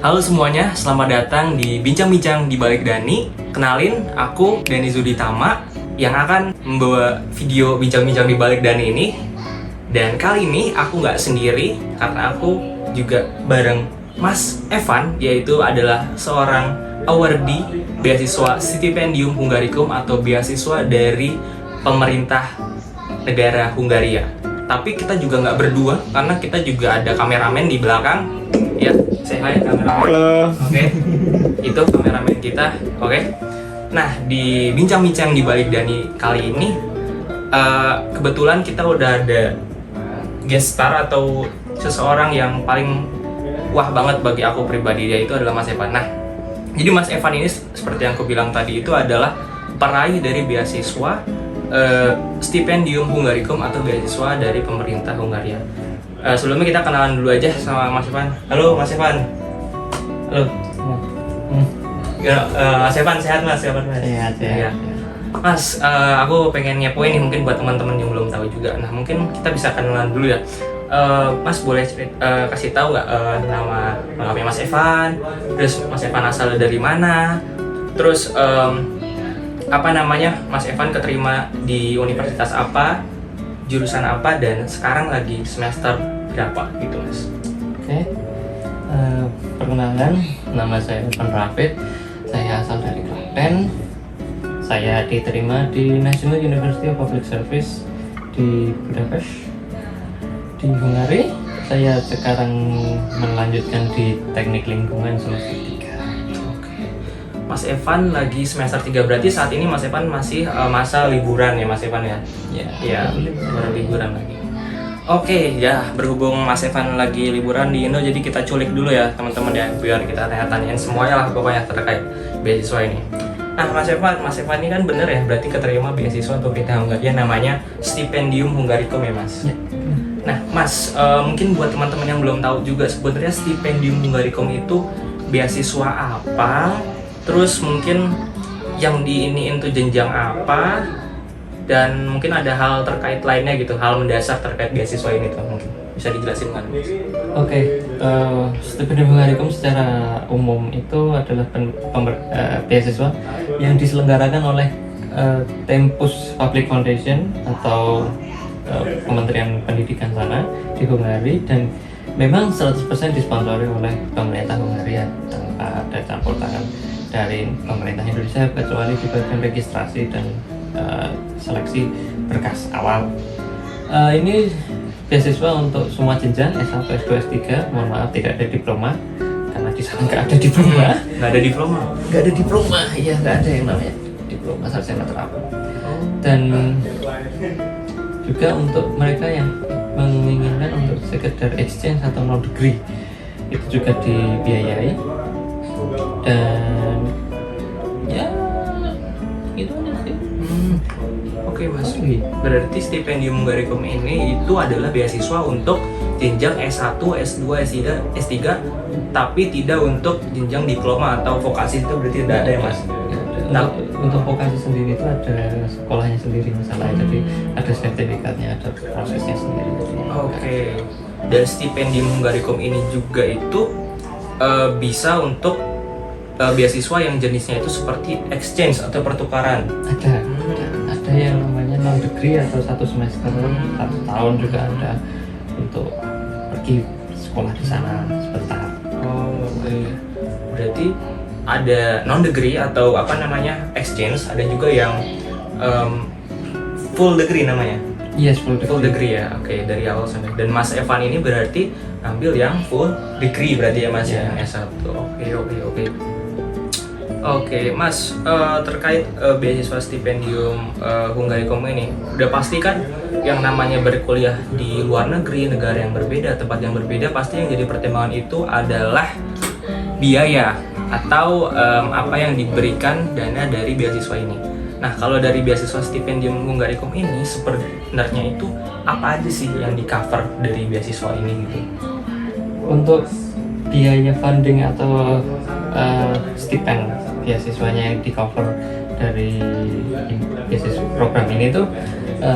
Halo semuanya, selamat datang di Bincang-Bincang di Balik Dani. Kenalin, aku Dani Zuditama yang akan membawa video Bincang-Bincang di Balik Dani ini. Dan kali ini aku nggak sendiri, karena aku juga bareng Mas Evan, yaitu adalah seorang awardee beasiswa Stipendium Hungaricum atau beasiswa dari pemerintah negara Hungaria. Tapi kita juga nggak berdua, karena kita juga ada kameramen di belakang. Ya, say hi kameramen. Halo. Oke, itu kameramen kita. Oke. Nah, di Bincang-Bincang di Balik Dani kali ini, kebetulan kita udah ada guest star atau seseorang yang paling wah banget bagi aku pribadi, yaitu adalah Mas Evan. Nah, jadi Mas Evan ini seperti yang aku bilang tadi itu adalah peraih dari beasiswa Stipendium Hungaricum atau beasiswa dari pemerintah Hungaria. Sebelumnya kita kenalan dulu aja sama Mas Evan. Halo Mas Evan. Halo. Mas Evan sehat Mas? Sehat Mas? Sehat, sehat. Ya. Mas, aku pengen nyepoin nih mungkin buat teman-teman yang belum tahu juga. Nah, mungkin kita bisa kenalan dulu ya. Mas boleh kasih tahu nggak nama lengkapnya Mas Evan? Terus Mas Evan asal dari mana? Terus apa namanya, Mas Evan keterima di universitas apa, jurusan apa, dan sekarang lagi semester berapa gitu Mas? Oke. Perkenalan, nama saya Evan Rafid. Saya asal dari Klaten. Saya diterima di National University of Public Service di Budapest, di Hungari. Saya sekarang melanjutkan di Teknik Lingkungan semester 3. Mas Evan lagi semester 3, berarti saat ini Mas Evan masih masa liburan ya Mas Evan ya? Ya, baru liburan lagi. Oke, ya berhubung Mas Evan lagi liburan di Indo, jadi kita culik dulu ya teman-teman ya, biar kita tanya-tanyain semuanya lah pokoknya terkait beasiswa ini. Nah Mas Evan ini kan bener ya, berarti keterima beasiswa untuk pemerintah Hungaria namanya Stipendium Hungaricum ya Mas? Ya. Nah Mas, mungkin buat teman-teman yang belum tahu juga sebenarnya Stipendium Hungaricum itu beasiswa apa? Terus mungkin yang diiniin tuh jenjang apa, dan mungkin ada hal terkait lainnya gitu, hal mendasar terkait beasiswa ini tuh mungkin bisa dijelasin kan? Oke, Stipendium Hungaricum secara umum itu adalah beasiswa yang diselenggarakan oleh Tempus Public Foundation atau Kementerian Pendidikan sana di Hungari, dan memang 100% disponsori oleh pemerintah Hungaria tanpa ada campur tangan dari pemerintah Indonesia, kecuali di bagian registrasi dan seleksi berkas awal. Ini beasiswa untuk semua jenjang S1, S2, S3. Mohon maaf tidak ada diploma, karena di sana nggak ada diploma. Nggak ada diploma? Nggak ada diploma, iya nggak ada yang namanya diploma sarjana terapan. Dan juga untuk mereka yang menginginkan untuk sekedar exchange atau non degree, itu juga dibiayai. Dan ya itu aja sih. Oke Mas, berarti Stipendium Hungaricum ini itu adalah beasiswa untuk jenjang S1, S2, S3, tapi tidak untuk jenjang diploma atau vokasi, itu berarti tidak ada ya Mas? Nah, untuk vokasi sendiri itu ada sekolahnya sendiri misalnya, jadi ada sertifikatnya, ada prosesnya sendiri. Oke. Dan Stipendium Hungaricum ini juga itu bisa untuk beasiswa yang jenisnya itu seperti exchange atau pertukaran. Ada yang namanya non degree atau 1 semester, 1 tahun juga ada untuk pergi sekolah di sana sebentar. Oke. Berarti ada non degree atau apa namanya exchange, ada juga yang full degree namanya. Yes, full degree ya. Oke, dari awal sampai. Dan Mas Evan ini berarti ambil yang full degree berarti ya Mas ya, yang S1. Oke. Oke, Mas, terkait beasiswa Stipendium Hungaricum ini, udah pasti kan yang namanya berkuliah di luar negeri, negara yang berbeda, tempat yang berbeda, pasti yang jadi pertimbangan itu adalah biaya atau apa yang diberikan dana dari beasiswa ini. Nah, kalau dari beasiswa Stipendium Hungaricum ini sebenarnya itu apa aja sih yang di cover dari beasiswa ini gitu? Untuk biaya funding atau stipend beasiswanya yang di cover dari beasiswa program ini tuh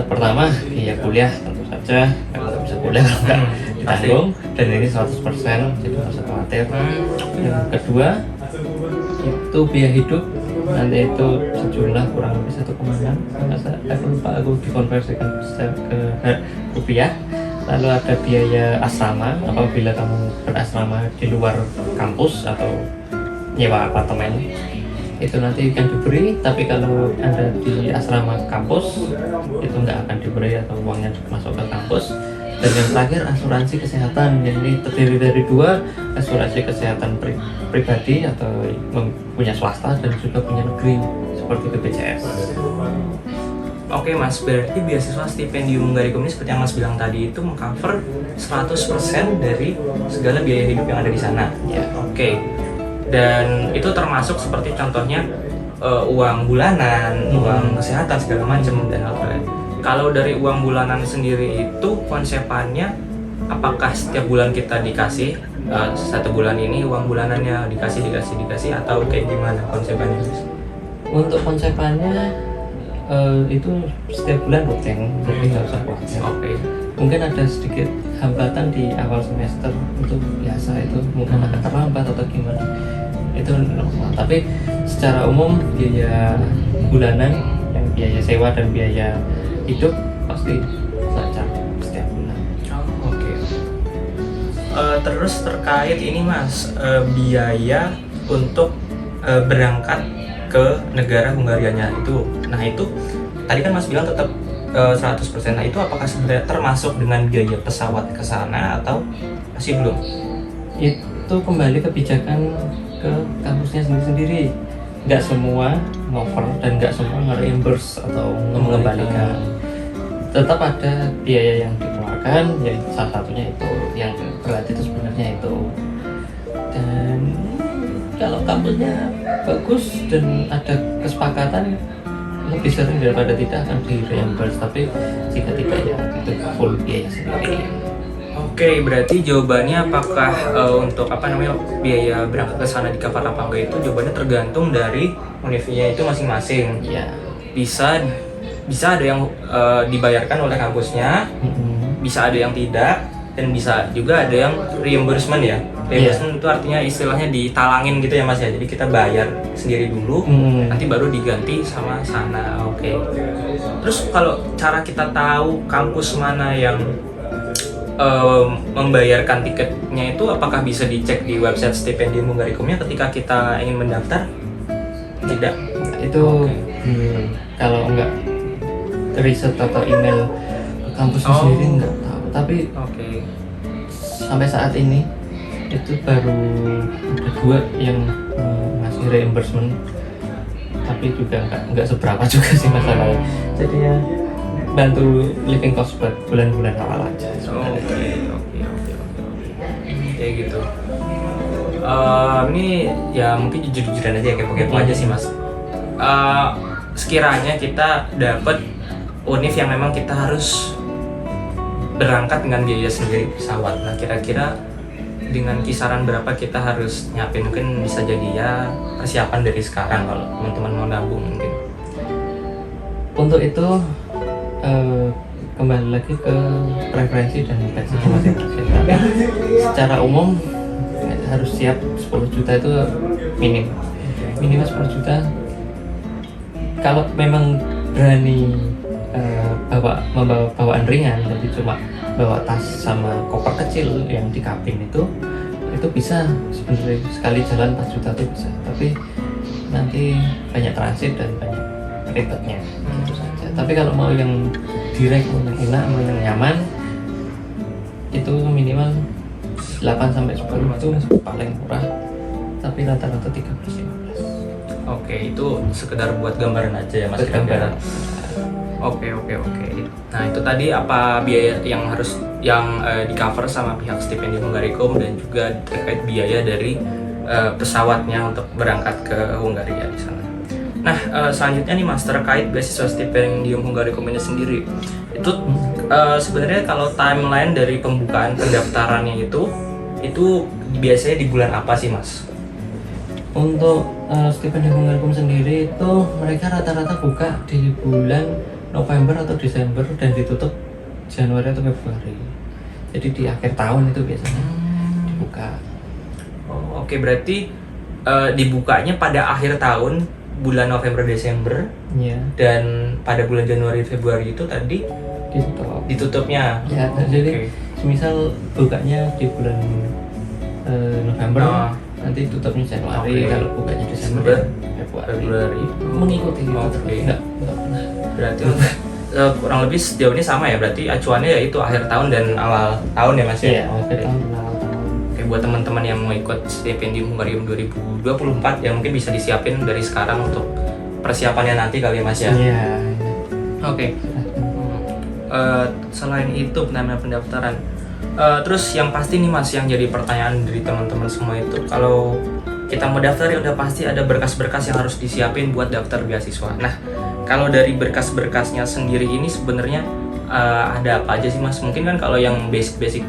pertama biaya kuliah tentu saja, kalau bisa kuliah kalau nggak ditanggung, dan ini 100%, jadi nggak usah khawatir. Yang kedua itu biaya hidup, nanti itu sejumlah kurang lebih 1,6, aku lupa, aku dikonversikan ke rupiah. Lalu ada biaya asrama apabila kamu berasrama di luar kampus atau nyewa apartemen, itu nanti akan diberi. Tapi kalau Anda di asrama kampus itu nggak akan diberi atau uangnya masuk ke kampus. Dan yang terakhir asuransi kesehatan, yang ini terdiri dari dua, asuransi kesehatan pribadi atau punya swasta dan juga punya negeri seperti BPJS. Oke Mas, berarti beasiswa stipendium Hungarikum ini seperti yang Mas bilang tadi itu mengcover 100% dari segala biaya hidup yang ada di sana. Ya. Oke. Dan itu termasuk seperti contohnya uang bulanan, uang kesehatan segala macam dan hal-hal. Kalau dari uang bulanan sendiri itu konsepannya apakah setiap bulan kita dikasih satu bulan ini uang bulanannya dikasih atau kayak gimana konsepannya? Untuk konsepannya itu setiap bulan rutin, jadi nggak usah khawatir. Oke. Mungkin ada sedikit hambatan di awal semester, itu biasa, itu mungkin agak terlambat atau gimana, itu normal. Tapi secara umum biaya bulanan, yang biaya sewa dan biaya hidup pasti lancar setiap bulan. Oke. Terus terkait ini Mas, biaya untuk berangkat ke negara Hungarianya itu. Nah itu tadi kan Mas bilang tetap 100%. Nah itu apakah sebenarnya termasuk dengan biaya pesawat ke sana atau masih belum? Itu kembali kebijakan ke kampusnya sendiri-sendiri. Nggak semua ngover dan nggak semua nge-reimburse atau mengembalikan. Tetap ada biaya yang dikeluarkan, ya salah satunya itu yang berat itu sebenarnya itu. Dan kalau kampusnya bagus dan ada kesepakatan, lebih sering daripada tidak akan di-reimburse. Tapi jika tidak, ya itu full biaya sendiri. Oke, berarti jawabannya apakah untuk biaya berangkat ke sana di cover apa enggak itu jawabannya tergantung dari universitasnya itu masing-masing. Ya. Bisa ada yang dibayarkan oleh kampusnya, bisa ada yang tidak, dan bisa juga ada yang reimbursement ya. Reimbursement itu artinya istilahnya ditalangin gitu ya Mas ya. Jadi kita bayar sendiri dulu, nanti baru diganti sama sana. Oke. Terus kalau cara kita tahu kampus mana yang membayarkan tiketnya itu apakah bisa dicek di website Stipendium Hungarikumnya ketika kita ingin mendaftar? Tidak. Itu kalau enggak riset atau email kampusnya sendiri enggak tahu. Tapi sampai saat ini itu baru ada 2 yang ngasih reimbursement, tapi juga enggak seberapa juga sih masalahnya. Jadi ya bantu living cost buat bulan-bulan awal aja. Oke. Kayak gitu. Ini ya mungkin jujur-jujuran aja ya, kepo-kepo aja sih Mas. Sekiranya kita dapat univ yang memang kita harus berangkat dengan biaya sendiri pesawat. Nah kira-kira dengan kisaran berapa kita harus nyiapin? Mungkin bisa jadi ya persiapan dari sekarang kalau teman-teman mau nabung mungkin. Untuk itu kembali lagi ke preferensi dan passion masing-masing. Secara umum harus siap 10 juta itu minimal 10 juta. Kalau memang berani membawa bawaan ringan, jadi cuma bawa tas sama koper kecil yang di kabin itu bisa sebenarnya sekali jalan 4 juta itu bisa. Tapi nanti banyak transit dan banyak ribetnya gitu saja. Tapi kalau mau yang direct, mau yang enak, mau yang nyaman, itu minimal 8-10 itu paling murah, tapi rata-rata 13-15. Oke, itu sekedar buat gambaran aja ya Mas. Gambaran. Oke. Nah itu tadi apa biaya yang harus di cover sama pihak Stipendium Hungarikum dan juga terkait biaya dari pesawatnya untuk berangkat ke Hungaria di sana. Nah selanjutnya nih Mas, terkait beasiswa Stipendium Hungarikum ini sendiri, itu sebenarnya kalau timeline dari pembukaan pendaftarannya itu biasanya di bulan apa sih Mas? Untuk Stipendium Hungarikum sendiri itu mereka rata-rata buka di bulan November atau Desember dan ditutup Januari atau Februari. Jadi di akhir tahun itu biasanya dibuka. Oh, oke, berarti dibukanya pada akhir tahun bulan November Desember Iya. dan pada bulan Januari Februari itu tadi ditutupnya. Ya, jadi misal bukanya di bulan November, nanti tutupnya Januari. Kalau bukanya Desember, Februari. Mengikuti gitu. Enggak pernah. Berarti kurang lebih sejauh ini sama ya, berarti acuannya yaitu akhir tahun dan awal tahun ya Mas ya? Iya, akhir tahun dan awal tahun. Oke, buat teman-teman yang mau ikut Stipendium Hungarium 2024 ya mungkin bisa disiapin dari sekarang untuk persiapannya nanti kali ya Mas ya? Iya. Oke. Selain itu pendaftaran, terus yang pasti nih Mas yang jadi pertanyaan dari teman-teman semua itu, kalau kita mau daftar ya udah pasti ada berkas-berkas yang harus disiapin buat daftar beasiswa. Nah, kalau dari berkas-berkasnya sendiri ini sebenarnya ada apa aja sih Mas? Mungkin kan kalau yang basic-basic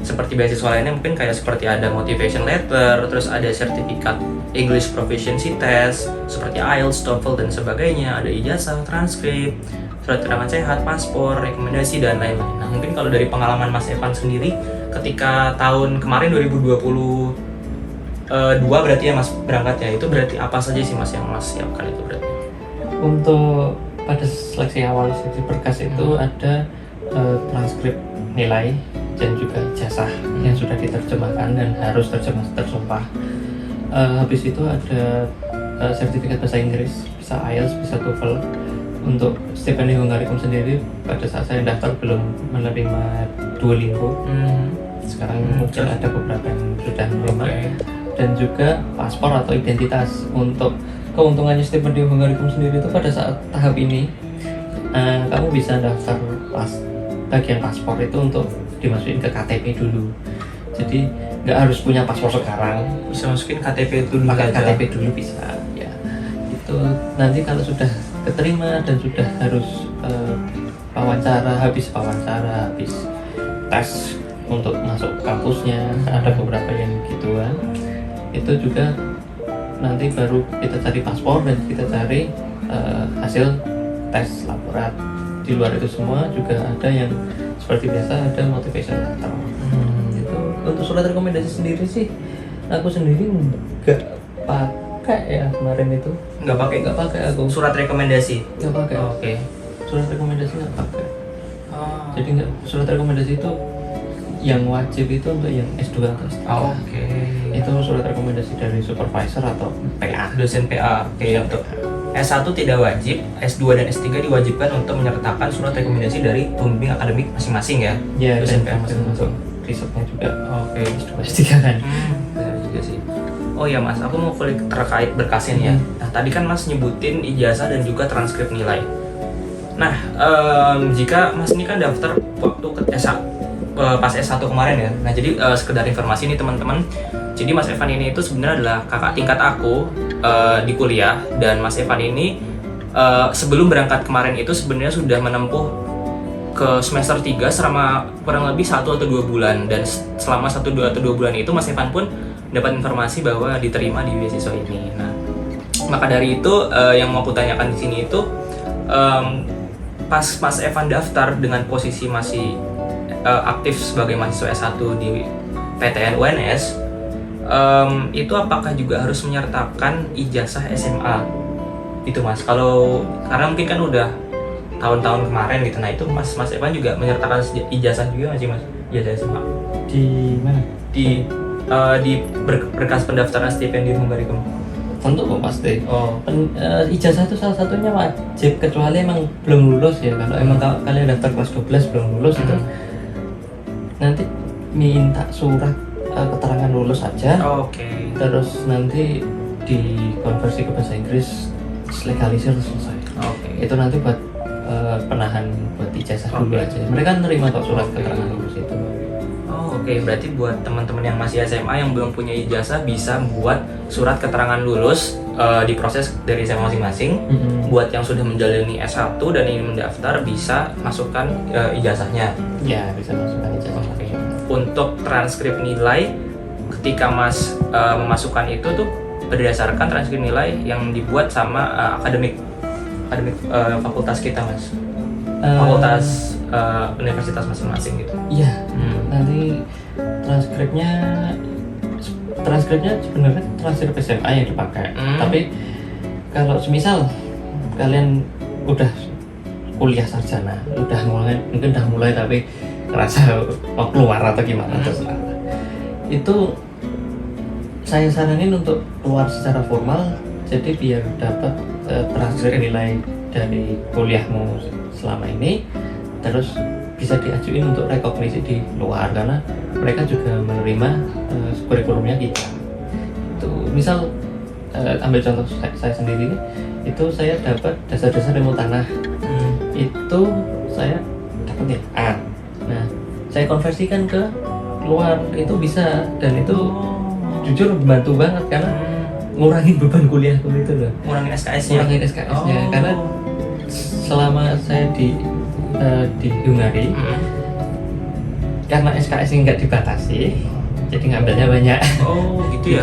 seperti beasiswa lainnya mungkin kayak seperti ada motivation letter, terus ada sertifikat English Proficiency Test seperti IELTS, TOEFL dan sebagainya, ada ijazah, transkrip, surat keterangan sehat, paspor, rekomendasi dan lain-lain. Nah, mungkin kalau dari pengalaman Mas Evan sendiri ketika tahun kemarin 2022 berarti ya Mas berangkatnya, itu berarti apa saja sih Mas yang Mas siapkan itu berarti? Untuk pada seleksi awal seleksi berkas itu ada transkrip nilai dan juga ijazah yang sudah diterjemahkan dan harus tersumpah. Habis itu ada sertifikat bahasa Inggris, bisa IELTS, bisa TOEFL. Untuk Stipendium Hungarikum sendiri pada saat saya daftar belum menerima Duolingo. Sekarang mungkin ada beberapa yang sudah menerima. Dan juga paspor atau identitas. Untuk keuntungannya Stipendium Hungarikum sendiri itu pada saat tahap ini kamu bisa daftar bagian paspor itu untuk dimasukin ke KTP dulu. Jadi nggak harus punya paspor sekarang, bisa masukin KTP dulu pakai aja. KTP dulu bisa ya. Itu nanti kalau sudah keterima dan sudah harus habis tes untuk masuk kampusnya, ada beberapa yang gituan, itu juga nanti baru kita cari paspor dan kita cari hasil tes laborat. Di luar itu semua juga ada yang seperti biasa ada motivation letter. Itu untuk surat rekomendasi sendiri sih aku sendiri nggak pakai ya kemarin itu. Nggak pakai aku surat rekomendasi. Nggak pakai. Oke. Surat rekomendasi nggak pakai. Jadi nggak, surat rekomendasi itu yang wajib itu untuk yang S2 atau S3. Oke. Itu surat rekomendasi dari supervisor atau PA. Dosen PA. Oke, untuk S1 tidak wajib, S2 dan S3 diwajibkan untuk menyertakan surat rekomendasi dari pembimbing akademik masing-masing ya. Ya, dosen dan PA masing-masing. Risetnya juga. Oke. S2 S3 kan. Benar juga sih. Oh ya Mas, aku mau kulik terkait berkasnya ya. Nah, tadi kan Mas nyebutin ijazah dan juga transkrip nilai. Nah, jika Mas ini kan daftar waktu ke pas S1 kemarin ya. Nah, jadi sekedar informasi nih teman-teman. Jadi Mas Evan ini itu sebenarnya adalah kakak tingkat aku di kuliah, dan Mas Evan ini sebelum berangkat kemarin itu sebenarnya sudah menempuh ke semester 3 selama kurang lebih 1 atau 2 bulan, dan selama 1 atau 2 bulan itu Mas Evan pun dapat informasi bahwa diterima di beasiswa ini. Nah, maka dari itu yang mau aku tanyakan di sini itu pas Mas Evan daftar dengan posisi masih aktif sebagai mahasiswa S1 di PTN UNS, itu apakah juga harus menyertakan ijazah SMA itu Mas? Kalau karena mungkin kan udah tahun-tahun kemarin gitu, nah itu Mas Evan juga menyertakan ijazah juga nggak sih Mas? Ijazah SMA Di mana? di berkas pendaftaran Stipendium Hungarikum. Tentu kok pasti. Oh. Ijazah itu salah satunya wajib, kecuali emang belum lulus ya. Kalau emang kalian daftar kelas 12 belum lulus itu nanti minta surat keterangan lulus aja. Oke. Terus nanti dikonversi ke bahasa Inggris, legalisir selesai. Oke. Itu nanti buat penahan buat ijazah dulu aja. Mereka nerima kok surat keterangan lulus itu. Oke, berarti buat teman-teman yang masih SMA yang belum punya ijazah bisa buat surat keterangan lulus diproses dari SMA masing-masing. Buat yang sudah menjalani S1 dan ingin mendaftar bisa masukkan ijazahnya. Ya, bisa masukkan ijazah. Oke. Untuk transkrip nilai, ketika Mas memasukkan itu tuh berdasarkan transkrip nilai yang dibuat sama akademik fakultas kita Mas. Fakultas universitas masing-masing gitu. Iya. nanti transkripnya sebenarnya transkrip SMA yang dipakai. Tapi kalau semisal kalian udah kuliah sarjana, mungkin udah mulai tapi ngerasa mau keluar atau gimana terserah. Itu saya saranin untuk keluar secara formal, jadi biar dapat transkrip nilai dari kuliahmu selama ini, terus bisa diajuin untuk rekognisi di luar karena mereka juga menerima kurikulumnya kita. Itu misal ambil contoh saya sendiri nih, itu saya dapat dasar-dasar ilmu tanah. Itu saya dapat A. Nah, saya konversikan ke luar itu bisa, dan itu jujur membantu banget karena ngurangin beban kuliahku itu loh. Ngurangin SKS-nya. Karena selama saya di Hungari, karena SKS-nya nggak dibatasi, jadi ngambilnya banyak. Oh gitu ya.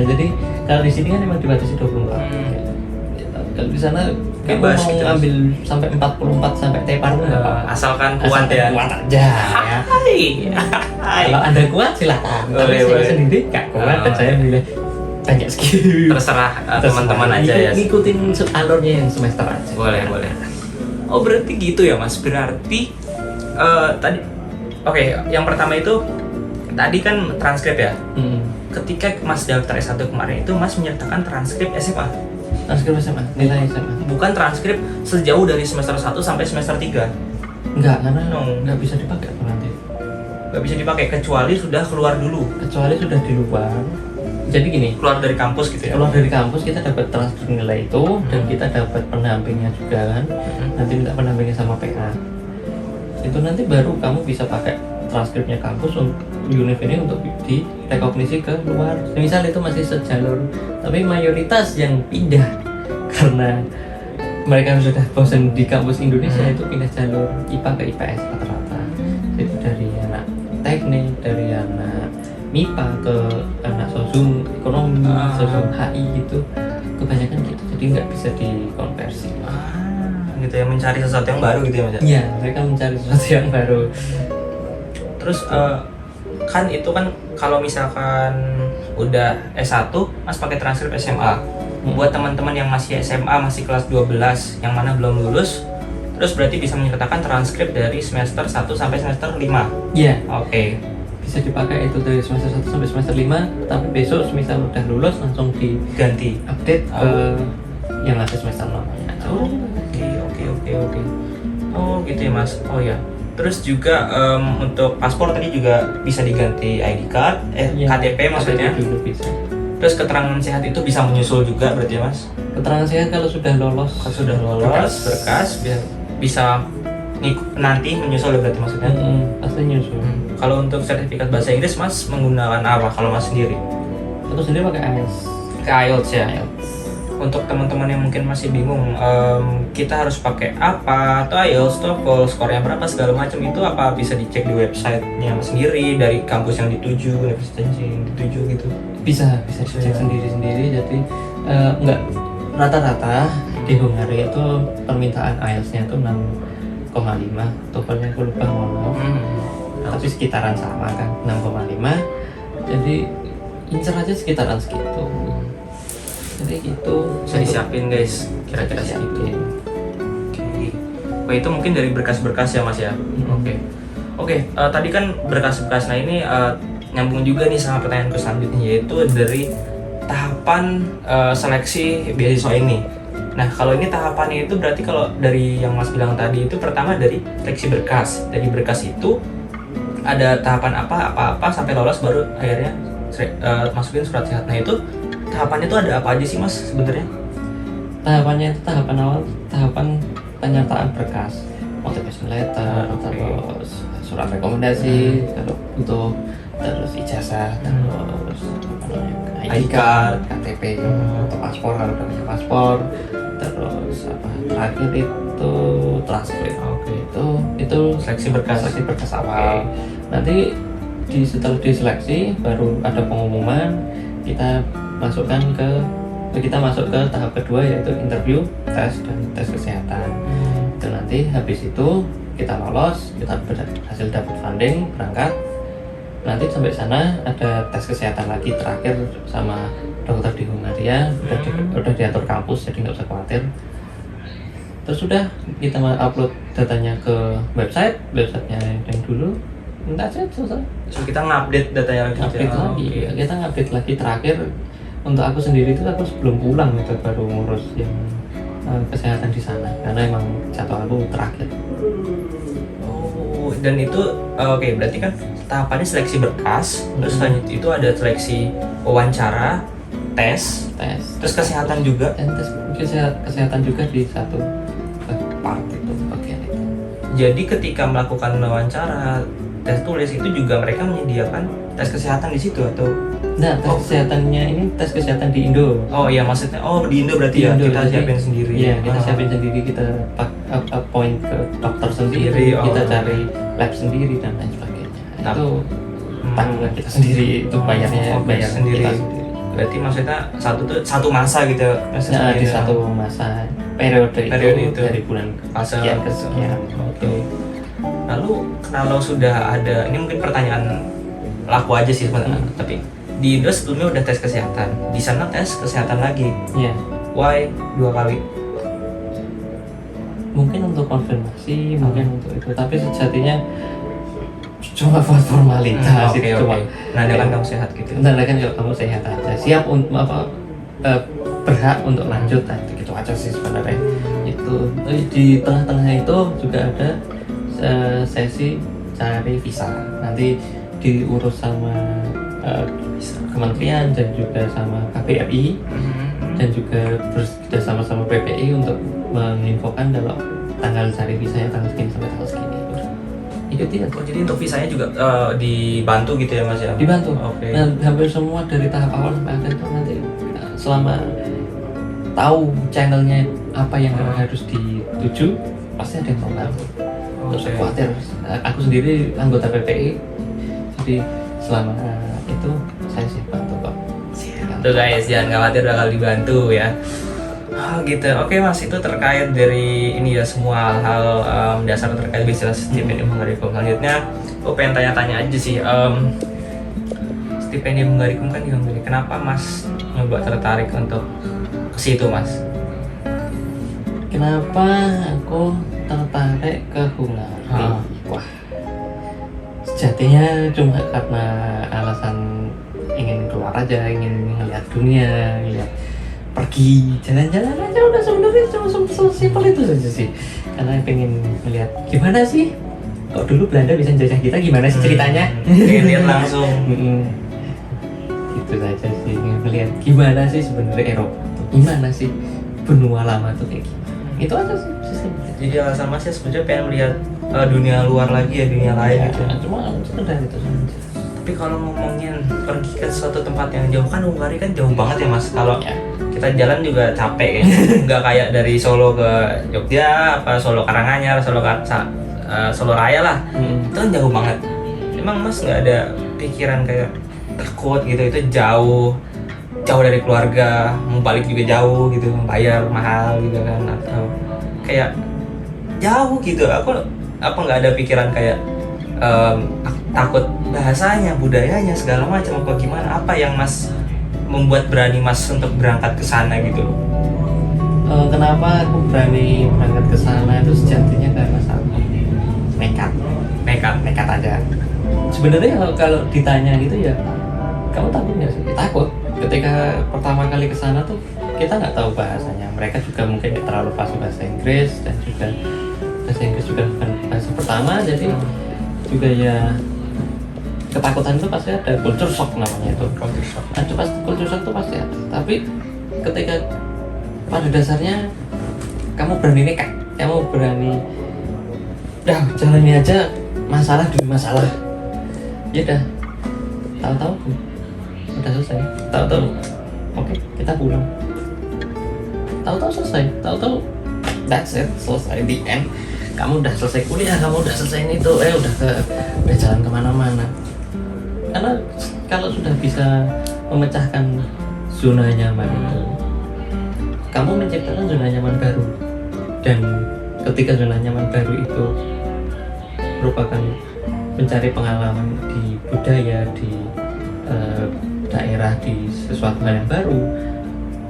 Jadi kalau di sini kan memang dibatasi 24. Kalau di sana kamu mau gitu, ngambil sampai 44 sampai tepar pun nggak apa-apa. Asalkan kuat ya. Kuat aja ya. Kalau Anda kuat silakan. Tapi saya sendiri nggak kuat dan saya milih banyak skill. Terserah teman-teman aja ya. Ngikutin alurnya yang semester aja. Boleh. Oh berarti gitu ya Mas. Berarti tadi oke, yang pertama itu tadi kan transkrip ya. Ketika Mas daftar S1 kemarin itu Mas menyertakan transkrip SMA. Transkrip SMA, nilai SMA. Bukan transkrip sejauh dari semester 1 sampai semester 3. Enggak, karena nggak bisa dipakai nanti. Nggak bisa dipakai kecuali sudah keluar dulu. Kecuali sudah di luar. Jadi gini, keluar dari kampus gitu ya. Keluar dari kampus kita dapat transkrip nilai itu dan kita dapat pendampingnya juga kan. Nanti minta pendampingnya sama PA. Itu nanti baru kamu bisa pakai transkripnya kampus untuk univ ini untuk direkognisi ke luar. Misal itu masih sejalur, tapi mayoritas yang pindah karena mereka sudah bosan di kampus Indonesia itu pindah jalur IPA ke IPS rata-rata. Itu dari anak teknik, dari anak MIPA ke anak sosum ekonomi, sosum HI gitu. Kebanyakan gitu, jadi nggak bisa dikonversi. Gitu ya, mencari sesuatu yang baru gitu ya Mas? Iya, mereka mencari sesuatu yang baru. Terus kan itu kan kalau misalkan udah S1 Mas pakai transkrip SMA. Buat teman-teman yang masih SMA, masih kelas 12 yang mana belum lulus, terus berarti bisa menyertakan transkrip dari semester 1 sampai semester 5. Iya. Oke. Bisa dipakai itu dari semester 1 sampai semester 5, tapi besok misal udah lulus langsung diganti update ke yang ada semester 6 nya. Oke. Oh gitu ya Mas. Oh ya. Terus juga untuk paspor tadi juga bisa diganti ID card, KTP maksudnya. Bisa. Terus keterangan sehat itu bisa menyusul juga berarti ya Mas? Keterangan sehat kalau sudah lolos. Berkas bisa nanti menyusul ya berarti maksudnya? Pasti nyusul. Kalau untuk sertifikat bahasa Inggris Mas menggunakan apa kalau Mas sendiri? Aku sendiri pakai IELTS. IELTS ya? Untuk teman-teman yang mungkin masih bingung, kita harus pakai apa atau IELTS, TOEFL, skornya berapa segala macam itu apa bisa dicek di websitenya sendiri dari kampus yang dituju, universitas yang dituju gitu? Bisa dicek sendiri-sendiri. Jadi enggak rata-rata di Hungari itu permintaan IELTS-nya itu 6,5, TOEFL-nya aku lupa tapi sekitaran sama kan 6,5. Jadi incer aja sekitaran segitu. Jadi gitu bisa disiapin guys, kira-kira segitu. Oke, itu mungkin dari berkas-berkas ya Mas ya. Oke. Tadi kan berkas-berkas. Nah ini nyambung juga nih sama pertanyaan selanjutnya, yaitu dari tahapan seleksi beasiswa ini. Nah kalau ini tahapannya itu berarti kalau dari yang Mas bilang tadi itu pertama dari seleksi berkas. Dari berkas itu ada tahapan apa sampai lolos baru akhirnya masukin surat sehat. Nah itu tahapannya itu ada apa aja sih Mas sebenarnya? Tahapannya itu tahapan awal, tahapan penyertaan berkas, motivation letter, terus surat rekomendasi kalau butuh, terus ijazah, terus ID card, KTP, atau paspor kalau udah punya paspor, terus terakhir itu transkrip. Itu seleksi berkas awal. Nanti setelah diseleksi baru ada pengumuman, kita masuk ke tahap kedua yaitu interview, tes dan tes kesehatan. Itu nanti habis itu kita lolos, kita berhasil dapat funding, berangkat nanti sampai sana ada tes kesehatan lagi terakhir sama dokter di Hungaria, udah diatur kampus jadi nggak usah khawatir. Terus sudah kita upload datanya ke websitenya yang dulu, entah aja selesai. So kita ngupdate datanya lagi. Update lagi, ya, kita ngupdate lagi terakhir. Untuk aku sendiri itu aku sebelum pulang itu baru ngurus yang kesehatan di sana karena emang jadwal aku terakhir. Oh, dan itu oke, berarti kan tahapannya seleksi berkas, terus selanjutnya itu ada seleksi wawancara, tes, terus kesehatan juga. Dan tes kesehatan juga di satu part itu bagian itu. Jadi ketika melakukan wawancara, tes tulis itu juga mereka menyediakan tes kesehatan di situ atau? Nah, tes kesehatannya ini tes kesehatan di Indo. Oh iya, maksudnya di Indo berarti ya Indo, kita jadi, siapin sendiri. Iya, kita siapin sendiri, kita appoint ke dokter sendiri, kita cari lab sendiri dan lain sebagainya. Itu tanggungan kita sendiri, itu bayar sendiri. kita sendiri. Berarti maksudnya satu masa gitu. Nah, di satu masa periode itu dari bulan fase sekian ke sekian. Oke. Lalu kalau sudah ada, ini mungkin pertanyaan laku aja sih sebenarnya, tapi di Indo sebelumnya udah tes kesehatan, di sana tes kesehatan lagi. Iya. Why 2 kali? Mungkin untuk konfirmasi, mungkin untuk itu, tapi sejatinya cuma buat formalitas itu cuma. Menandakan kamu sehat gitu. Menandakan kalau kamu sehat aja, siap untuk berhak untuk lanjut aja, gitu aja sih sebenarnya. Itu di tengah-tengah itu juga ada sesi cari visa, nanti diurus sama kementerian dan juga sama KBRI dan juga bekerjasama sama PPI untuk menginfokan kalau tanggal cari visanya tanggal segini sampai tanggal segini. Ikuti aja. Oh, jadi untuk visanya juga dibantu gitu ya Mas ya? Dibantu. Oke. Dan hampir semua dari tahap awal sampai akhir itu nanti selama tahu channelnya apa yang harus dituju pasti ada yang membantu. Terus khawatir, aku sendiri anggota PPI, jadi selama itu saya sih bantu kok. Tuh guys, jangan khawatir bakal dibantu ya. Oh gitu, oke Mas, itu terkait dari ini ya semua hal dasar terkait bisnis stipendium Hungarikum. Selanjutnya, aku pengen tanya-tanya aja sih, stipendium Hungarikum kan di Hungari, kenapa Mas nyoba tertarik untuk ke situ Mas? Kenapa aku tertarik ke Hungari? Wah, sejatinya cuma karena alasan ingin keluar aja, ingin melihat dunia, lihat pergi jalan-jalan aja udah sebenarnya cuma simpel itu saja sih. Karena pengen melihat gimana sih kok dulu Belanda bisa jajah kita, gimana sih ceritanya? Pengen lihat langsung. Itu saja sih, melihat gimana sih sebenarnya Eropa tuh, gimana sih benua lama tuh kayak gimana. Itu aja sih sistemnya. Jadi alasan Mas ya sebenarnya pengen melihat dunia luar lagi ya, dunia lain gitu. Cuma sekedar itu saja. Tapi kalau ngomongin pergi ke suatu tempat yang jauh, kan Hungari kan jauh banget ya Mas. Kalau kita jalan juga capek ya. Nggak kayak dari Solo ke Jogja, apa Solo Karanganyar, Solo Raya lah. Itu kan jauh banget. Emang Mas nggak ada pikiran kayak takut gitu, itu jauh dari keluarga, mau balik juga jauh gitu, bayar mahal gitu kan, atau kayak jauh gitu. Aku apa nggak ada pikiran kayak takut bahasanya, budayanya, segala macam apa gimana? Apa yang Mas membuat berani Mas untuk berangkat ke sana gitu loh? Kenapa aku berani berangkat ke sana itu sejatinya karena satu, nekat aja. Sebenarnya kalau ditanya gitu ya, kamu takut nggak sih? Takut. Ketika pertama kali ke sana tuh kita nggak tahu bahasanya. Mereka juga mungkin nggak terlalu fasih bahasa Inggris, dan juga bahasa Inggris juga bukan bahasa pertama, jadi juga ya ketakutan itu pasti ada. Culture shock namanya itu. Culture shock itu pasti ada. Tapi ketika pada dasarnya kamu berani nekat, kamu berani jalani aja masalah demi masalah. Ya udah, tahu-tahu udah selesai. Tahu-tahu oke, kita pulang. Tahu-tahu selesai. Tahu-tahu that's it, selesai, the end. Kamu udah selesai kuliah, kamu udah selesai itu, udah jalan kemana-mana. Karena kalau sudah bisa memecahkan zona nyaman itu, kamu menciptakan zona nyaman baru. Dan ketika zona nyaman baru itu merupakan mencari pengalaman di budaya, di daerah, di sesuatu hal yang baru.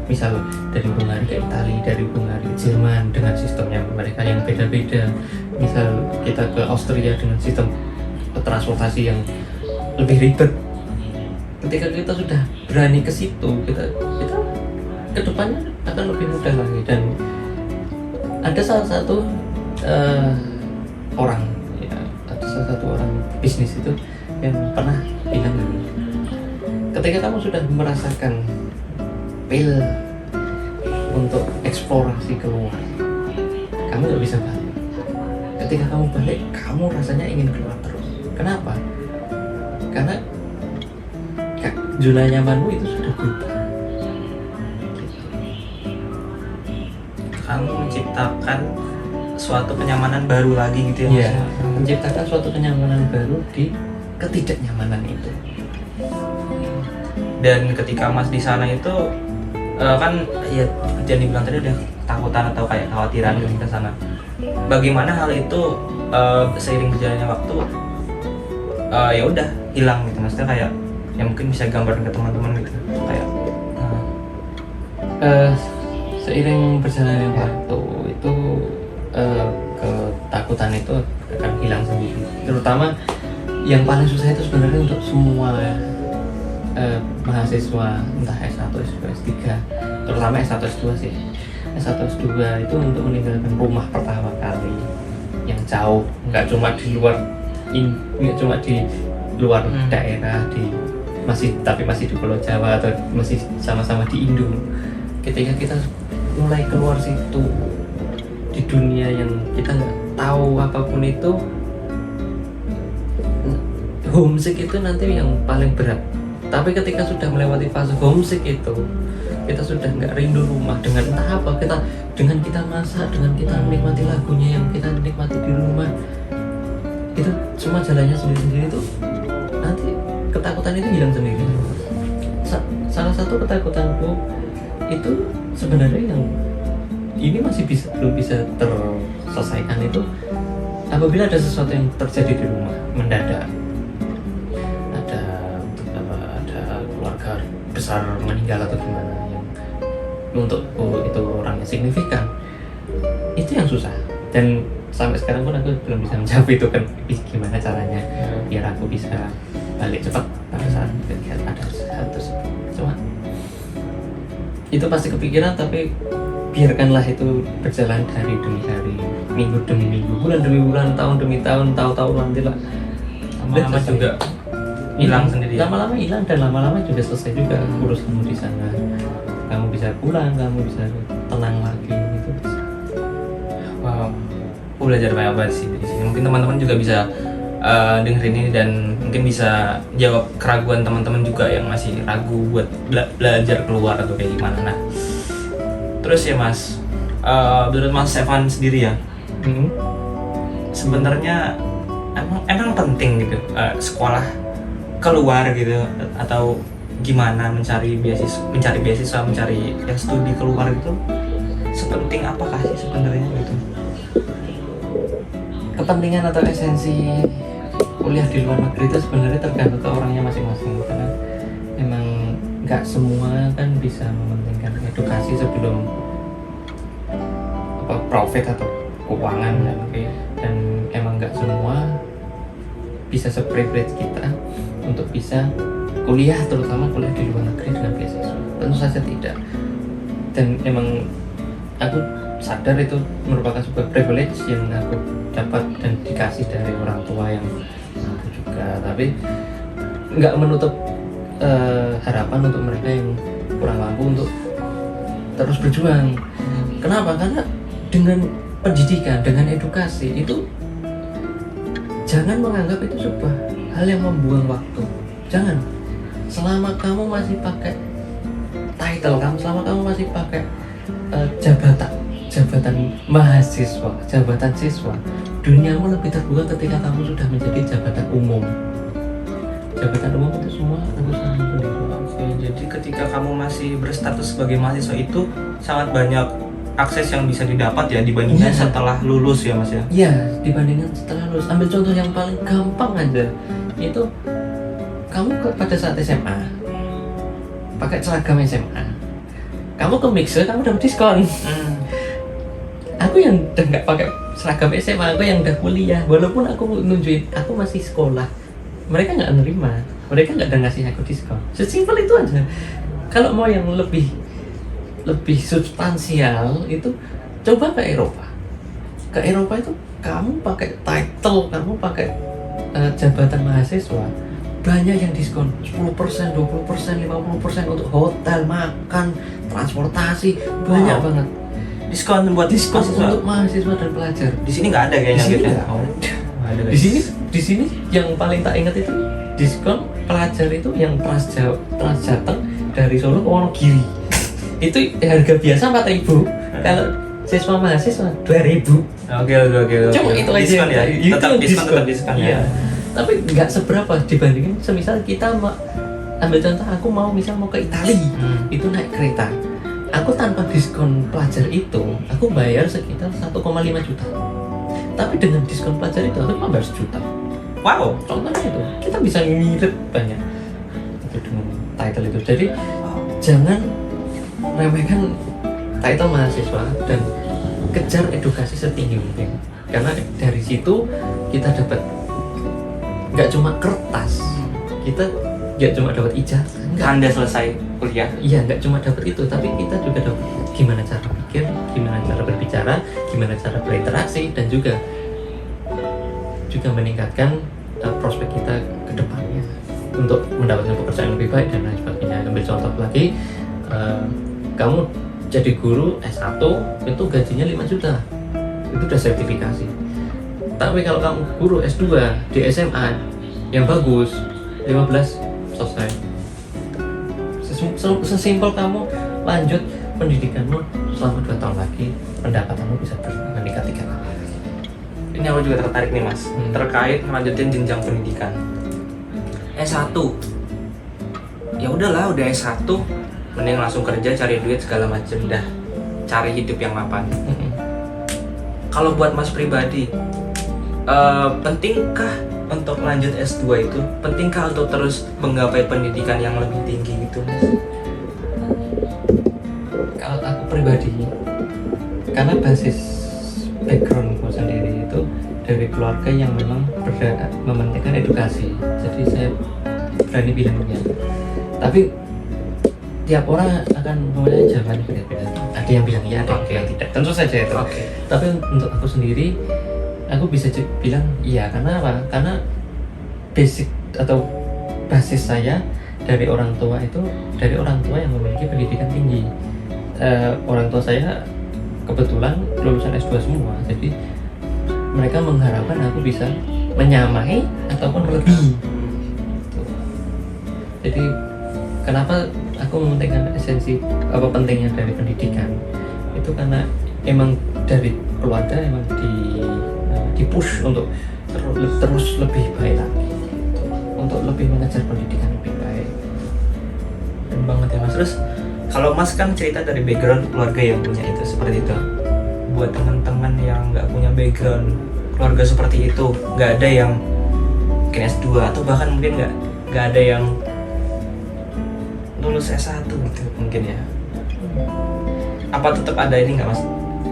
Misal dari Hungaria ke Italia, dari Hungaria ke Jerman dengan sistemnya mereka yang beda-beda. Misal kita ke Austria dengan sistem transportasi yang lebih ribet. Ketika kita sudah berani ke situ, kita kedepannya akan lebih mudah lagi. Dan ada salah satu orang bisnis itu yang pernah bilang gini, ketika kamu sudah merasakan feel untuk eksplorasi keluar, kamu nggak bisa balik. Ketika kamu balik, kamu rasanya ingin keluar terus. Kenapa? Karena zona nyamanmu itu sudah berubah. Kamu menciptakan suatu kenyamanan baru lagi gitu ya, Iya, Mas? menciptakan suatu kenyamanan baru di ketidaknyamanan itu. Dan ketika Mas di sana itu kan ya jangan dibilang tadi udah takutan atau kayak khawatiran ke sana. Bagaimana hal itu seiring berjalannya waktu ya udah hilang gitu, maksudnya kayak ya mungkin bisa gambarin ke teman-teman gitu kayak Seiring berjalannya waktu itu ketakutan itu akan hilang sendiri. Terutama yang paling susah itu sebenarnya untuk semua mahasiswa entah S1, S2, S3, terutama S1, S2 sih. S1, S2 itu untuk meninggalkan rumah pertama kali yang jauh, nggak cuma di luar daerah, tapi masih di Pulau Jawa atau masih sama-sama di Indo. Ketika kita mulai keluar situ di dunia yang kita nggak tahu apapun itu, homesick itu nanti yang paling berat. Tapi ketika sudah melewati fase homesick itu, kita sudah nggak rindu rumah dengan entah apa, dengan kita masak, dengan kita menikmati lagunya yang kita nikmati di rumah, itu semua jalannya sendiri-sendiri itu nanti ketakutan itu hilang sendiri. Salah satu ketakutanku itu sebenarnya yang ini belum bisa terselesaikan itu apabila ada sesuatu yang terjadi di rumah mendadak, ada keluarga besar meninggal atau gimana yang untuk itu orangnya signifikan, itu yang susah. Dan sampai sekarang pun aku belum bisa menjawab itu kan, gimana caranya biar aku bisa balik cepat pada saat ada hal tersebut. Cuma itu pasti kepikiran, tapi biarkanlah itu berjalan hari demi hari, minggu demi minggu, bulan demi bulan, tahun demi tahun, tahu-tahu nanti lah lama-lama juga hilang sendiri. Lama-lama hilang dan lama-lama juga selesai juga urusanmu di sana. Kamu bisa pulang, kamu bisa tenang lagi gitu. Wow, aku belajar banyak banget sih dari sini. Mungkin teman-teman juga bisa dengerin ini dan mungkin bisa jawab keraguan teman-teman juga yang masih ragu buat belajar keluar atau kayak gimana. Nah, terus ya Mas, menurut Mas Evan sendiri ya, sebenarnya emang penting gitu sekolah keluar gitu, atau gimana mencari beasiswa, mencari yang studi keluar gitu, sepenting apakah sih sebenarnya gitu? Kepentingan atau esensi kuliah di luar negeri itu sebenarnya tergantung ke orangnya masing-masing, karena emang nggak semua kan bisa mementingkan edukasi sebelum profit atau keuangan kan. Dan emang nggak semua bisa se-privilege kita untuk bisa kuliah, terutama kuliah di luar negeri dengan beasiswa. Tentu saja tidak. Dan emang aku sadar itu merupakan sebuah privilege yang aku dapat dan dikasih dari orang tua yang mampu juga, tapi nggak menutup harapan untuk mereka yang kurang mampu untuk terus berjuang. Kenapa? Karena dengan pendidikan, dengan edukasi itu jangan menganggap itu sebuah hal yang membuang waktu. Jangan. Selama kamu masih pakai title kamu, selama kamu masih pakai jabatan mahasiswa, jabatan siswa, duniamu lebih terbuka ketika kamu sudah menjadi jabatan umum. Jabatan umum itu semua urusan sendiri. Oke, jadi ketika kamu masih berstatus sebagai mahasiswa itu sangat banyak akses yang bisa didapat ya dibandingkan Iya. setelah lulus ya Mas ya. Iya, dibandingkan setelah lulus. Ambil contoh yang paling gampang aja. Itu kamu pada saat SMA pakai seragam SMA. Kamu ke Mixer, kamu dapat diskon. Aku yang udah nggak pakai seragam SMA, aku yang udah kuliah, walaupun aku nunjukin aku masih sekolah, mereka nggak nerima, mereka nggak ada ngasih aku diskon. Sesimpel itu aja. Kalau mau yang lebih substansial itu coba ke Eropa. Ke Eropa itu kamu pakai title, kamu pakai jabatan mahasiswa, banyak yang diskon 10%, 20%, 50% untuk hotel, makan, transportasi, banyak Wow. banget. Diskon buat Diskon mahasiswa. untuk mahasiswa dan pelajar. Di sini nggak ada Di kayaknya sini gitu. nggak Oh, ada. nggak ada, Di guys. sini yang paling tak ingat itu diskon pelajar itu yang Transjateng dari Solo ke Wonogiri. Itu harga biasa 4.000. Kalau siswa mahasiswa 2.000. Oke. Cuma itu aja. Diskon ya. Itu Tetap diskon ya. Iya. Tapi nggak seberapa dibandingin semisal kita ambil contoh, aku mau ke Italia, itu naik kereta. Aku tanpa diskon pelajar itu, aku bayar sekitar 1,5 juta. Tapi dengan diskon pelajar itu, aku cuma bayar 1 juta. Wow. Contohnya itu, kita bisa ngirit banyak itu dengan title itu. Jadi jangan remehkan title mahasiswa dan kejar edukasi setinggi mungkin. Karena dari situ kita dapat nggak cuma kertas, kita nggak cuma dapat ijazah, enggak. Anda selesai kuliah. Iya, nggak cuma dapat itu, tapi kita juga dapat gimana cara pikir, gimana cara berbicara, gimana cara berinteraksi, dan juga meningkatkan prospek kita ke depannya untuk mendapatkan pekerjaan yang lebih baik dan lain sebagainya. Ambil contoh lagi, kamu jadi guru S1 itu gajinya 5 juta, itu udah sertifikasi. Tapi kalau kamu guru S2 di SMA yang bagus, 15 selesai. Sesimpel kamu lanjut pendidikanmu selama 2 tahun lagi, pendapatanmu bisa meningkat 3 kali. Ini aku juga tertarik nih Mas, terkait melanjutin jenjang pendidikan. S1. Ya udahlah, udah S1, mending langsung kerja, cari duit segala macam dah. Cari hidup yang mapan. Kalau buat Mas pribadi, pentingkah untuk lanjut S2 itu? Pentingkah untuk terus menggapai pendidikan yang lebih tinggi gitu, Mas? Kalau aku pribadi, karena basis backgroundku sendiri itu dari keluarga yang memang mementingkan edukasi, jadi saya berani bilangnya. Tapi tiap orang akan mempunyai jawaban beda-beda. Ada yang bilang iya, ada yang tidak. Tentu saja itu. Tapi untuk aku sendiri, aku bisa bilang iya. Karena apa? Karena basic atau basis saya dari orang tua itu dari orang tua yang memiliki pendidikan tinggi. Orang tua saya kebetulan lulusan S2 semua, jadi mereka mengharapkan aku bisa menyamai ataupun melebihi. Jadi kenapa aku mementingkan pentingnya dari pendidikan itu karena emang dari keluarga emang di push untuk terus lebih baik lagi, untuk lebih mengejar pendidikan lebih baik. Keren banget ya Mas. Terus kalau Mas kan cerita dari background keluarga yang punya itu seperti itu. Buat teman-teman yang nggak punya background keluarga seperti itu, nggak ada yang mungkin S2 atau bahkan mungkin nggak ada yang lulus S1 gitu mungkin ya. Apa tetap ada ini nggak Mas?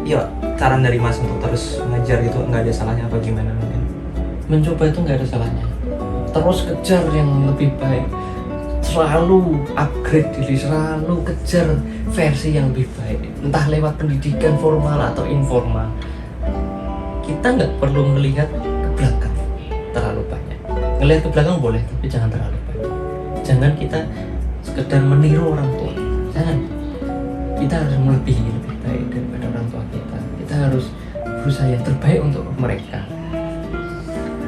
Iya, saran dari Mas untuk terus ngajar gitu nggak ada salahnya apa gimana mungkin? Mencoba itu nggak ada salahnya. Terus kejar yang lebih baik. Selalu upgrade diri, selalu kejar versi yang lebih baik, entah lewat pendidikan formal atau informal. Kita nggak perlu melihat ke belakang terlalu banyak. Ngelihat ke belakang boleh, tapi jangan terlalu banyak. Jangan kita sekedar meniru orang tua. Jangan. Kita harus melebihi lebih baik daripada orang tua kita. Kita harus berusaha yang terbaik untuk mereka.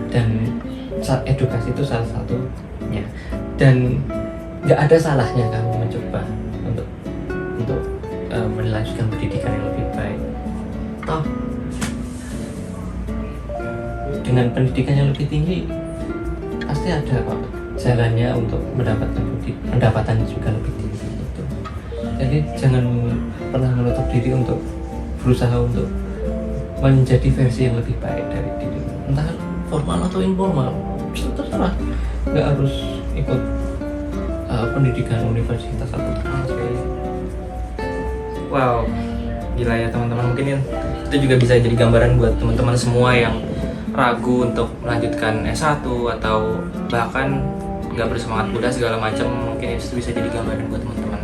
Dan edukasi itu salah satunya. Dan nggak ada salahnya kamu mencoba untuk melanjutkan pendidikan yang lebih baik. Toh dengan pendidikan yang lebih tinggi pasti ada kok jalannya untuk mendapatkan pendapatan juga lebih tinggi gitu. Jadi jangan pernah menutup diri untuk berusaha untuk menjadi versi yang lebih baik dari diri, entah formal atau informal, terserah, nggak harus ikut pendidikan universitas atau Wow, gila ya teman-teman. Mungkin itu juga bisa jadi gambaran buat teman-teman semua yang ragu untuk melanjutkan S1 atau bahkan nggak bersemangat kuliah segala macam. Mungkin itu bisa jadi gambaran buat teman-teman.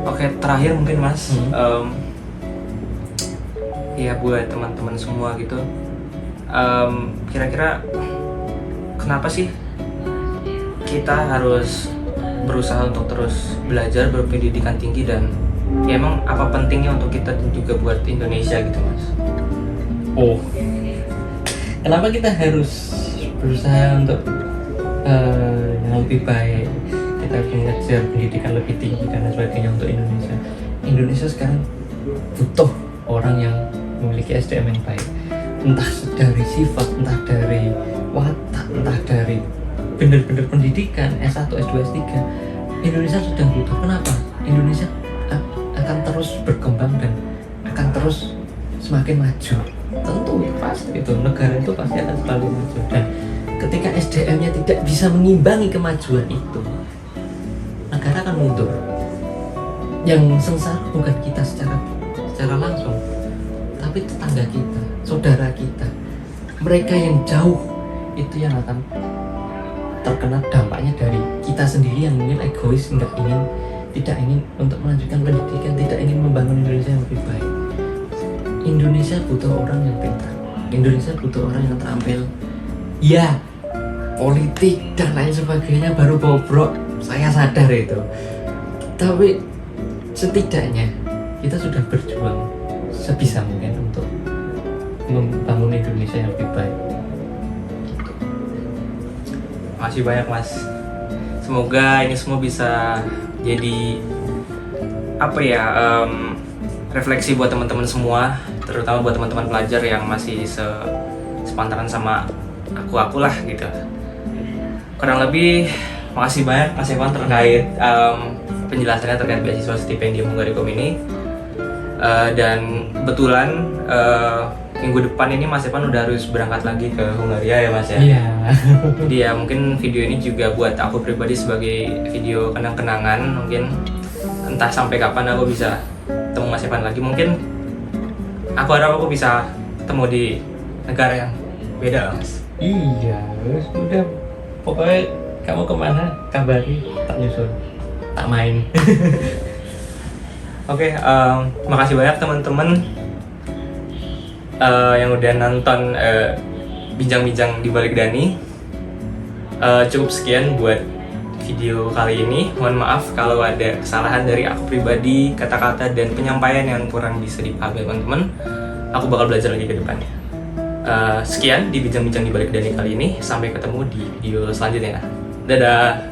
Oke, terakhir mungkin Mas, ya buat teman-teman semua gitu, kira-kira kenapa sih kita harus berusaha untuk terus belajar berpendidikan tinggi, dan ya emang apa pentingnya untuk kita dan juga buat Indonesia gitu Mas? Kenapa kita harus berusaha untuk yang lebih baik, kita harus mengejar pendidikan lebih tinggi dan sebagainya untuk Indonesia. Indonesia sekarang butuh orang yang memiliki SDM yang baik, entah dari sifat, entah dari watak, entah dari benar-benar pendidikan S1, S2, S3. Indonesia sedang butuh. Kenapa? Indonesia akan terus berkembang dan akan terus semakin maju. Tentu pasti itu, negara itu pasti akan selalu maju, dan ketika SDM-nya tidak bisa mengimbangi kemajuan itu, negara akan mundur. Yang sengsara bukan kita secara langsung, tapi tetangga kita, saudara kita, mereka yang jauh itu yang akan terkena dampaknya dari kita sendiri yang mungkin egois, tidak ingin untuk melanjutkan pendidikan, tidak ingin membangun Indonesia yang lebih baik. Indonesia butuh orang yang pintar, Indonesia butuh orang yang terampil. Ya, politik dan lain sebagainya baru bobrok, saya sadar itu. Tapi setidaknya kita sudah berjuang sebisa mungkin untuk membangun Indonesia yang lebih baik. Makasih banyak Mas. Semoga ini semua bisa jadi refleksi buat teman-teman semua, terutama buat teman-teman pelajar yang masih sepantaran sama aku lah gitu. Kurang lebih makasih banyak Mas Evan terkait penjelasannya terkait beasiswa stipendium Hungarikum ini. Dan kebetulan minggu depan ini Mas Evan udah harus berangkat lagi ke Hungaria ya Mas ya? Iya. Jadi ya mungkin video ini juga buat aku pribadi sebagai video kenang-kenangan. Mungkin entah sampai kapan aku bisa ketemu Mas Evan lagi. Mungkin aku harap aku bisa ketemu di negara yang beda lah Mas. Iya, udah. Pokoknya kamu kemana, kabari, tak nyusul, tak main. Oke, makasih banyak teman-teman yang udah nonton bincang-bincang di balik Dani. Cukup sekian buat video kali ini. Mohon maaf kalau ada kesalahan dari aku pribadi, kata-kata dan penyampaian yang kurang bisa dipahami teman-teman. Aku bakal belajar lagi ke depannya. Sekian di bincang-bincang di balik Dani kali ini. Sampai ketemu di video selanjutnya. Dadah.